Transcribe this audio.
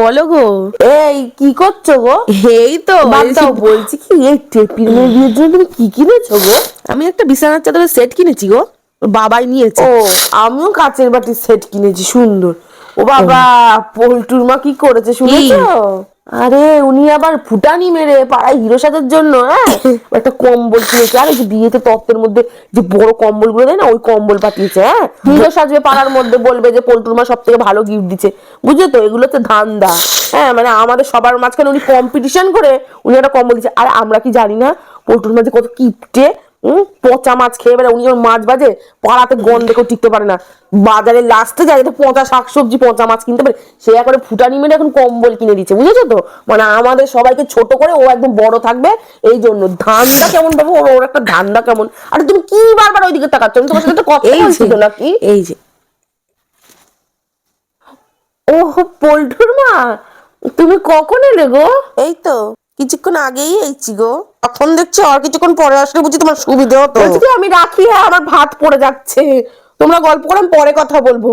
বলো গো। এই কি করছো গো? এই তো বাদ দাও, বলছি কি এই টেপির মেয়ে বিয়ের জন্য তুমি কি কিনেছো গো? আমি একটা বিছানার চাদরের সেট কিনেছি গো, ওর বাবাই নিয়েছে। ও, আমিও কাচের বাটির সেট কিনেছি, সুন্দর। ও বাবা, পল্টুর মা কি করেছে শুনেছো? আরে উনি আবার ফুটানি মেরে পাড়ায় হিরো সাজার জন্য একটা কম্বল কিনেছে। আর এই যে বিয়েতে তত্ত্বের মধ্যে যে বড় কম্বল গুলো দেয় না, ওই কম্বল পাঠিয়েছে। হিরো সাজবে পাড়ার মধ্যে, বলবে যে পল্টুর মা সব থেকে ভালো গিফট দিচ্ছে। বুঝলে তো, এগুলো তো ধান্দা। মানে আমাদের সবার মাঝখানে উনি কম্পিটিশন করে উনি একটা কম্বল দিচ্ছে। আর আমরা কি জানি না পল্টুর মা যে কত কিপটে। পচা মাছ খেয়ে বেড়ায় উনি, যখন মাছ বাজে পাড়াতে গন্ধে কেউ টিকতে পারে না। বাজারে লাস্টে যায় তো পচা শাকসবজি, পচা মাছ কিনতে পারে, সে একবারে ফুটানি মেরে এখন কম্বল কিনে দিচ্ছে। বুঝেছো তো, মানে আমাদের সবাইকে ছোট করে ও একদম বড় থাকবে এই জন্য। ধান্দা কেমন পাবো, ওর একটা ধান্দা কেমন। আরে তুমি কি বারবার ওইদিকে তাকাচ্ছ? আমি তোমার সাথে একটা কথা বলছি তো নাকি? এই যে ও, পল্টুর মা, তুমি কখন এলে গো? এই তো কিছুক্ষণ আগেই এইছি গো। এখন দেখছি আর কিছুক্ষণ পরে আসলে বুঝি তোমার সুবিধে হতো। বলছি কি, আমি রাখি, আমার ভাত পড়ে যাচ্ছে। তোমরা গল্প করো, আমি পরে কথা বলবো।